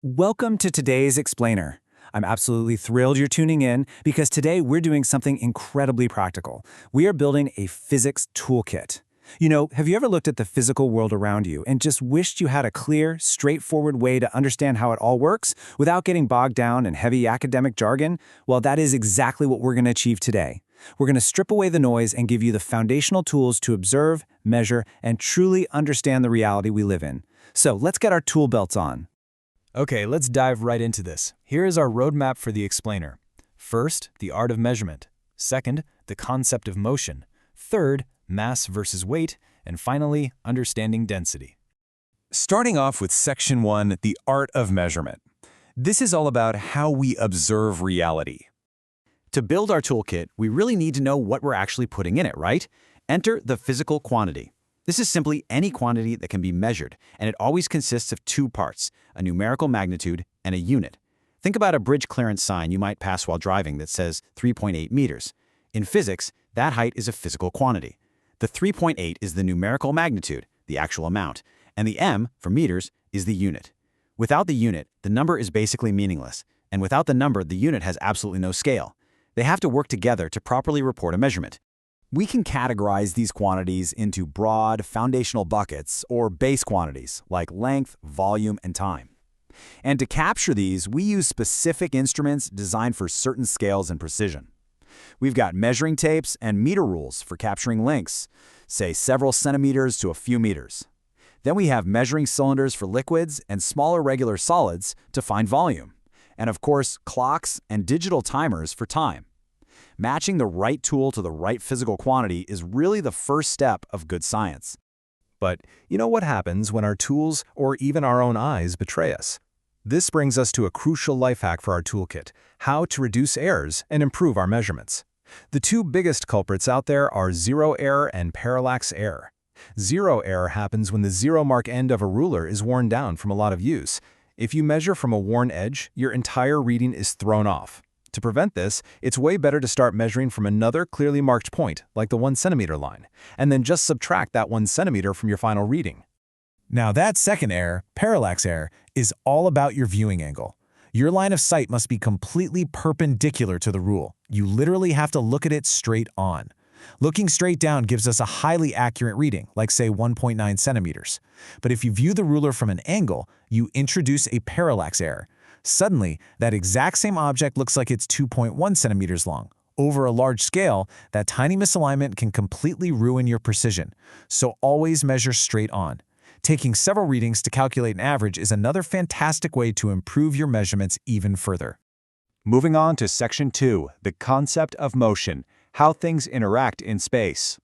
Welcome to today's Explainer. I'm absolutely thrilled you're tuning in because today we're doing something incredibly practical. We are building a physics toolkit. Have you ever looked at the physical world around you and just wished you had a clear, straightforward way to understand how it all works without getting bogged down in heavy academic jargon? Well, that is exactly what we're going to achieve today. We're going to strip away the noise and give you the foundational tools to observe, measure, and truly understand the reality we live in. So let's get our tool belts on. Okay, let's dive right into this. Here is our roadmap for the explainer. First, the art of measurement. Second, the concept of motion. Third, mass versus weight. And finally, understanding density. Starting off with Section 1, the art of measurement. This is all about how we observe reality. To build our toolkit, we really need to know what we're actually putting in it, right? Enter the physical quantity. This is simply any quantity that can be measured, and it always consists of two parts, a numerical magnitude and a unit. Think about a bridge clearance sign you might pass while driving that says 3.8 meters. In physics, that height is a physical quantity. The 3.8 is the numerical magnitude, the actual amount, and the m, for meters, is the unit. Without the unit, the number is basically meaningless, and without the number, the unit has absolutely no scale. They have to work together to properly report a measurement. We can categorize these quantities into broad, foundational buckets or base quantities like length, volume, and time. And to capture these, we use specific instruments designed for certain scales and precision. We've got measuring tapes and meter rules for capturing lengths, say several centimeters to a few meters. Then we have measuring cylinders for liquids and smaller regular solids to find volume. And of course, clocks and digital timers for time. Matching the right tool to the right physical quantity is really the first step of good science. But you know what happens when our tools or even our own eyes betray us? This brings us to a crucial life hack for our toolkit, how to reduce errors and improve our measurements. The two biggest culprits out there are zero error and parallax error. Zero error happens when the zero mark end of a ruler is worn down from a lot of use. If you measure from a worn edge, your entire reading is thrown off. To prevent this, it's way better to start measuring from another clearly marked point, like the 1 centimeter line, and then just subtract that 1 centimeter from your final reading. Now that second error, parallax error, is all about your viewing angle. Your line of sight must be completely perpendicular to the rule. You literally have to look at it straight on. Looking straight down gives us a highly accurate reading, like say 1.9 centimeters. But if you view the ruler from an angle, you introduce a parallax error. Suddenly, that exact same object looks like it's 2.1 centimeters long. Over a large scale, that tiny misalignment can completely ruin your precision. So always measure straight on. Taking several readings to calculate an average is another fantastic way to improve your measurements even further. Moving on to Section 2, the concept of motion, how things interact in space.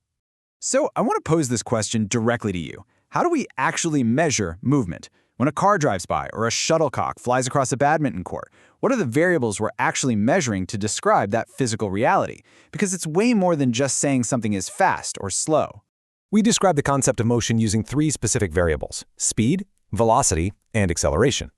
So I want to pose this question directly to you. How do we actually measure movement? When a car drives by or a shuttlecock flies across a badminton court, what are the variables we're actually measuring to describe that physical reality? Because it's way more than just saying something is fast or slow. We describe the concept of motion using three specific variables: speed, velocity, and acceleration.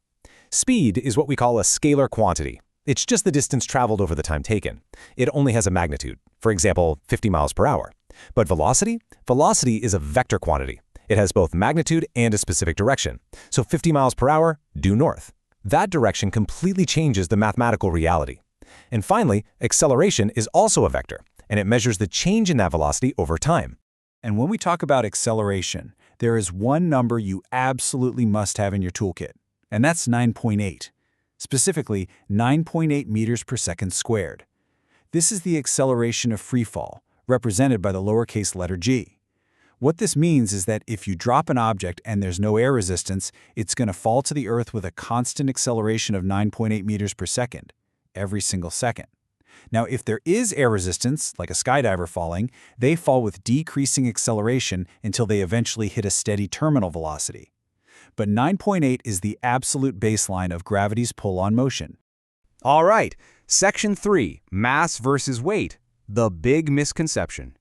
Speed is what we call a scalar quantity. It's just the distance traveled over the time taken. It only has a magnitude, for example, 50 miles per hour. But velocity? Velocity is a vector quantity. It has both magnitude and a specific direction. So 50 miles per hour, due north. That direction completely changes the mathematical reality. And finally, acceleration is also a vector, and it measures the change in that velocity over time. And when we talk about acceleration, there is one number you absolutely must have in your toolkit, and that's 9.8. Specifically, 9.8 meters per second squared. This is the acceleration of freefall, represented by the lowercase letter g. What this means is that if you drop an object and there's no air resistance, it's going to fall to the Earth with a constant acceleration of 9.8 meters per second, every single second. Now, if there is air resistance, like a skydiver falling, they fall with decreasing acceleration until they eventually hit a steady terminal velocity. But 9.8 is the absolute baseline of gravity's pull on motion. All right, Section 3, mass versus weight, the big misconception.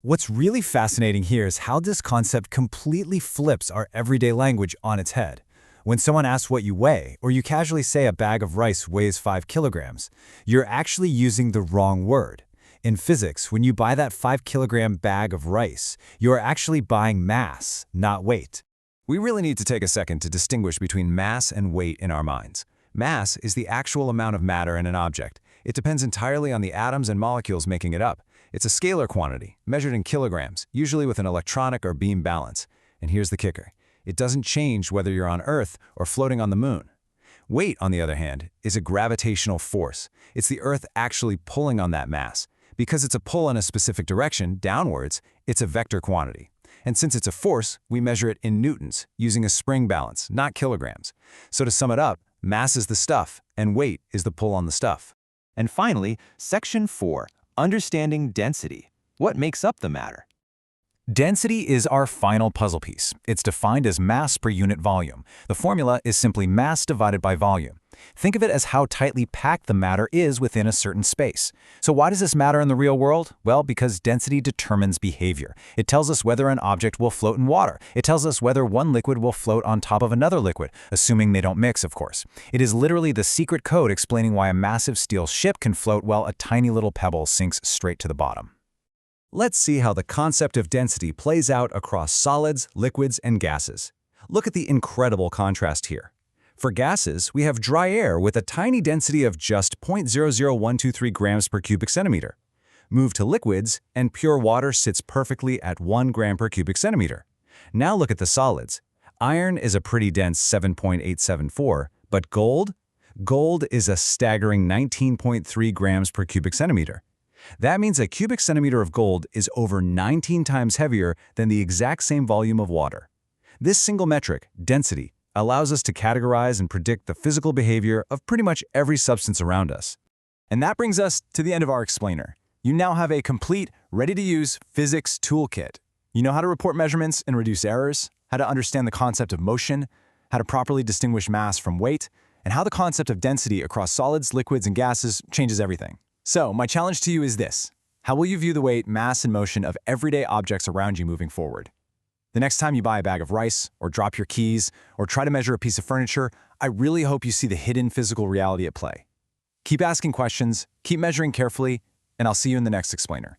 What's really fascinating here is how this concept completely flips our everyday language on its head. When someone asks what you weigh, or you casually say a bag of rice weighs 5 kilograms, you're actually using the wrong word. In physics, when you buy that 5-kilogram bag of rice, you're actually buying mass, not weight. We really need to take a second to distinguish between mass and weight in our minds. Mass is the actual amount of matter in an object. It depends entirely on the atoms and molecules making it up. It's a scalar quantity, measured in kilograms, usually with an electronic or beam balance. And here's the kicker. It doesn't change whether you're on Earth or floating on the moon. Weight, on the other hand, is a gravitational force. It's the Earth actually pulling on that mass. Because it's a pull in a specific direction, downwards, it's a vector quantity. And since it's a force, we measure it in newtons, using a spring balance, not kilograms. So to sum it up, mass is the stuff, and weight is the pull on the stuff. And finally, Section 4, Understanding Density. What makes up the matter? Density is our final puzzle piece. It's defined as mass per unit volume. The formula is simply mass divided by volume. Think of it as how tightly packed the matter is within a certain space. So why does this matter in the real world? Well, because density determines behavior. It tells us whether an object will float in water. It tells us whether one liquid will float on top of another liquid, assuming they don't mix, of course. It is literally the secret code explaining why a massive steel ship can float while a tiny little pebble sinks straight to the bottom. Let's see how the concept of density plays out across solids, liquids, and gases. Look at the incredible contrast here. For gases, we have dry air with a tiny density of just 0.00123 grams per cubic centimeter. Move to liquids, and pure water sits perfectly at 1 gram per cubic centimeter. Now look at the solids. Iron is a pretty dense 7.874, but gold? Gold is a staggering 19.3 grams per cubic centimeter. That means a cubic centimeter of gold is over 19 times heavier than the exact same volume of water. This single metric, density, allows us to categorize and predict the physical behavior of pretty much every substance around us. And that brings us to the end of our explainer. You now have a complete, ready-to-use physics toolkit. You know how to report measurements and reduce errors, how to understand the concept of motion, how to properly distinguish mass from weight, and how the concept of density across solids, liquids, and gases changes everything. So, my challenge to you is this. How will you view the weight, mass, and motion of everyday objects around you moving forward? The next time you buy a bag of rice, or drop your keys, or try to measure a piece of furniture, I really hope you see the hidden physical reality at play. Keep asking questions, keep measuring carefully, and I'll see you in the next explainer.